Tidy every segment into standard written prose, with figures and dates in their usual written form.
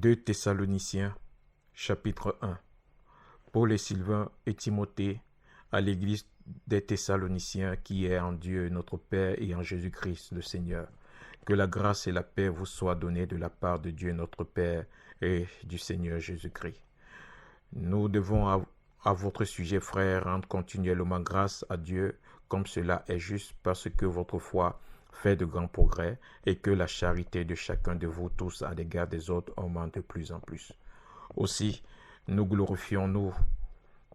2 Thessaloniciens, chapitre 1. Paul et Sylvain et Timothée, à l'église des Thessaloniciens qui est en Dieu notre Père et en Jésus-Christ le Seigneur. Que la grâce et la paix vous soient données de la part de Dieu notre Père et du Seigneur Jésus-Christ. Nous devons à votre sujet, frères, rendre continuellement grâce à Dieu, comme cela est juste, parce que votre foi fait de grands progrès et que la charité de chacun de vous tous à l'égard des autres augmente de plus en plus. Aussi, nous glorifions-nous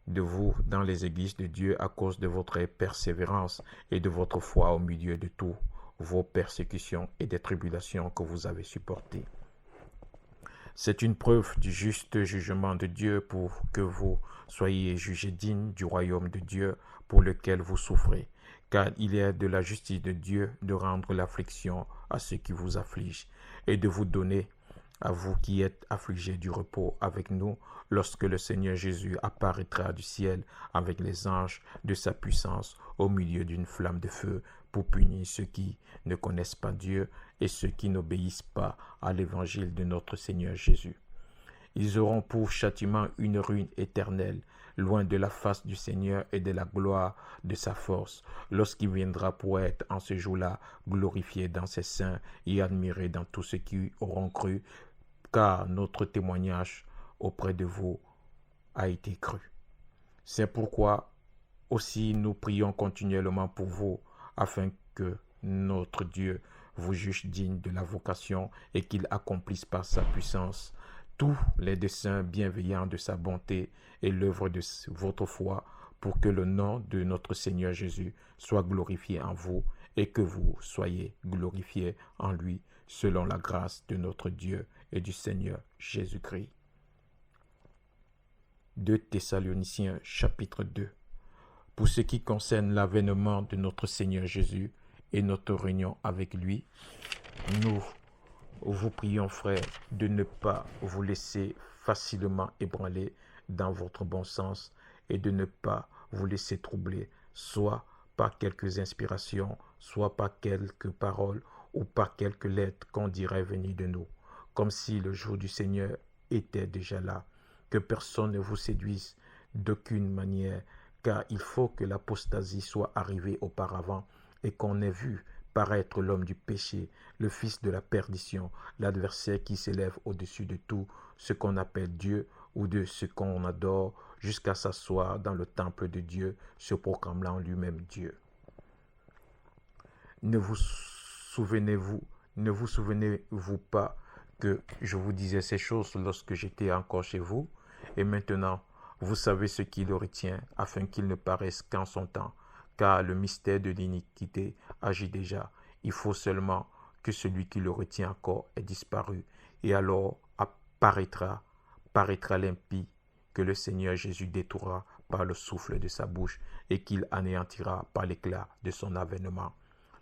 de vous dans les églises de Dieu à cause de votre persévérance et de votre foi au milieu de tous vos persécutions et des tribulations que vous avez supportées. C'est une preuve du juste jugement de Dieu pour que vous soyez jugés dignes du royaume de Dieu pour lequel vous souffrez, car il est de la justice de Dieu de rendre l'affliction à ceux qui vous affligent et de vous donner à vous qui êtes affligés du repos avec nous lorsque le Seigneur Jésus apparaîtra du ciel avec les anges de sa puissance au milieu d'une flamme de feu pour punir ceux qui ne connaissent pas Dieu et ceux qui n'obéissent pas à l'évangile de notre Seigneur Jésus. Ils auront pour châtiment une ruine éternelle, loin de la face du Seigneur et de la gloire de sa force, lorsqu'il viendra pour être en ce jour-là glorifié dans ses saints et admiré dans tous ceux qui auront cru, car notre témoignage auprès de vous a été cru. C'est pourquoi aussi nous prions continuellement pour vous, afin que notre Dieu vous juge digne de la vocation et qu'il accomplisse par sa puissance tous les desseins bienveillants de sa bonté et l'œuvre de votre foi, pour que le nom de notre Seigneur Jésus soit glorifié en vous et que vous soyez glorifiés en lui, selon la grâce de notre Dieu et du Seigneur Jésus-Christ. 2 Thessaloniciens chapitre 2. Pour ce qui concerne l'avènement de notre Seigneur Jésus et notre réunion avec lui, nous vous prions, frères, de ne pas vous laisser facilement ébranler dans votre bon sens et de ne pas vous laisser troubler, soit par quelques inspirations, soit par quelques paroles ou par quelques lettres qu'on dirait venir de nous, comme si le jour du Seigneur était déjà là. Que personne ne vous séduise d'aucune manière, car il faut que l'apostasie soit arrivée auparavant et qu'on ait vu paraître l'homme du péché, le fils de la perdition, l'adversaire qui s'élève au-dessus de tout ce qu'on appelle Dieu ou de ce qu'on adore, jusqu'à s'asseoir dans le temple de Dieu, se proclamant lui-même Dieu. Ne vous souvenez-vous pas que je vous disais ces choses lorsque j'étais encore chez vous, et maintenant vous savez ce qui le retient, afin qu'il ne paraisse qu'en son temps, car le mystère de l'iniquité agit déjà. Il faut seulement que celui qui le retient encore ait disparu, et alors paraîtra l'impie que le Seigneur Jésus détruira par le souffle de sa bouche et qu'il anéantira par l'éclat de son avènement.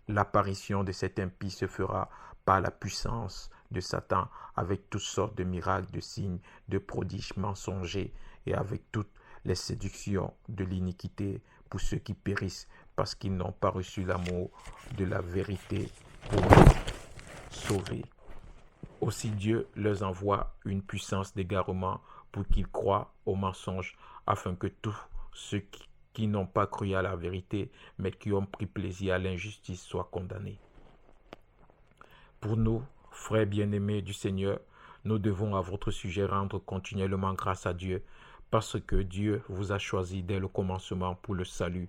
L'apparition de cet impie se fera par la puissance de Satan, avec toutes sortes de miracles, de signes, de prodiges mensongers et avec toutes les séductions de l'iniquité pour ceux qui périssent parce qu'ils n'ont pas reçu l'amour de la vérité pour sauver. Aussi Dieu leur envoie une puissance d'égarement pour qu'ils croient aux mensonges, afin que tous ceux qui n'ont pas cru à la vérité, mais qui ont pris plaisir à l'injustice, soient condamnés. Pour nous, frères bien-aimés du Seigneur, nous devons à votre sujet rendre continuellement grâce à Dieu, parce que Dieu vous a choisi dès le commencement pour le salut,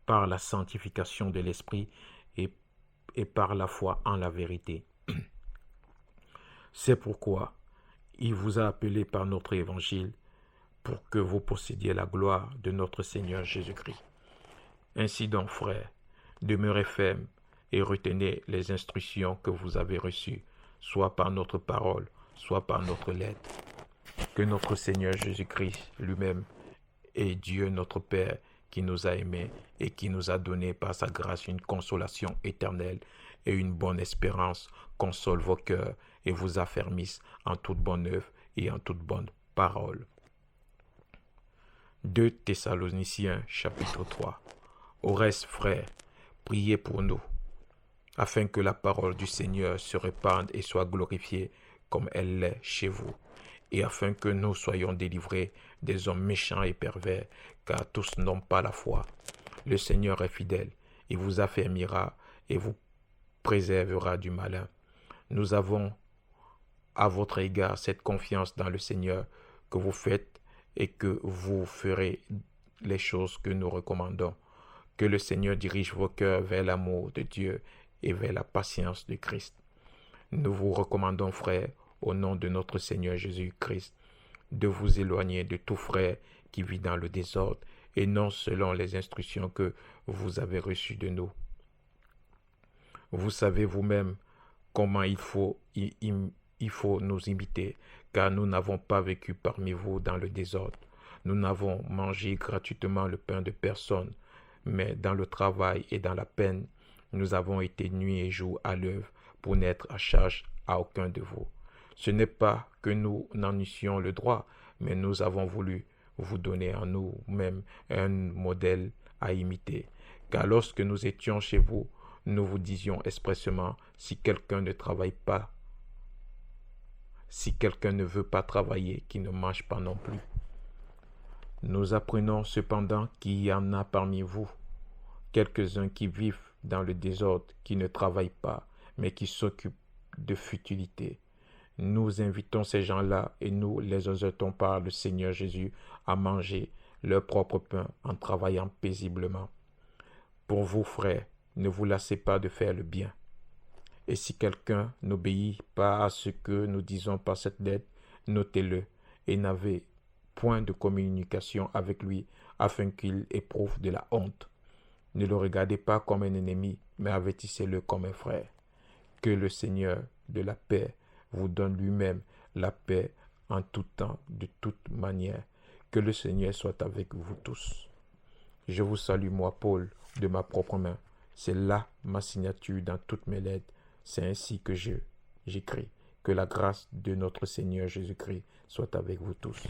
par la sanctification de l'Esprit et par la foi en la vérité. C'est pourquoi il vous a appelé par notre évangile pour que vous possédiez la gloire de notre Seigneur Jésus-Christ. Ainsi donc, frères, demeurez fermes et retenez les instructions que vous avez reçues, soit par notre parole, soit par notre lettre. Que notre Seigneur Jésus-Christ lui-même et Dieu notre Père qui nous a aimés et qui nous a donné par sa grâce une consolation éternelle et une bonne espérance console vos cœurs et vous affermisse en toute bonne œuvre et en toute bonne parole. 2 Thessaloniciens chapitre 3. Au reste, frères, priez pour nous, afin que la parole du Seigneur se répande et soit glorifiée, comme elle l'est chez vous, et afin que nous soyons délivrés des hommes méchants et pervers, car tous n'ont pas la foi. Le Seigneur est fidèle, il vous affermira et vous préservera du malin. Nous avons à votre égard cette confiance dans le Seigneur que vous faites et que vous ferez les choses que nous recommandons. Que le Seigneur dirige vos cœurs vers l'amour de Dieu et vers la patience de Christ. Nous vous recommandons, frères, au nom de notre Seigneur Jésus-Christ, de vous éloigner de tout frère qui vit dans le désordre et non selon les instructions que vous avez reçues de nous. Vous savez vous-même comment il faut nous imiter, car nous n'avons pas vécu parmi vous dans le désordre. Nous n'avons mangé gratuitement le pain de personne, mais dans le travail et dans la peine, nous avons été nuit et jour à l'œuvre pour n'être à charge à aucun de vous. Ce n'est pas que nous n'en eussions le droit, mais nous avons voulu vous donner en nous-mêmes un modèle à imiter. Car lorsque nous étions chez vous, nous vous disions expressément, si quelqu'un ne travaille pas, si quelqu'un ne veut pas travailler, qu'il ne mange pas non plus. Nous apprenons cependant qu'il y en a parmi vous quelques-uns qui vivent dans le désordre, qui ne travaillent pas, mais qui s'occupent de futilité. Nous invitons ces gens-là et nous les exhortons par le Seigneur Jésus à manger leur propre pain en travaillant paisiblement. Pour vous, frères, ne vous lassez pas de faire le bien. Et si quelqu'un n'obéit pas à ce que nous disons par cette lettre, notez-le et n'avez point de communication avec lui afin qu'il éprouve de la honte. Ne le regardez pas comme un ennemi, mais avertissez-le comme un frère. Que le Seigneur de la paix vous donne lui-même la paix en tout temps, de toute manière. Que le Seigneur soit avec vous tous. Je vous salue, moi, Paul, de ma propre main. C'est là ma signature dans toutes mes lettres. C'est ainsi que j'écris. Que la grâce de notre Seigneur Jésus-Christ soit avec vous tous.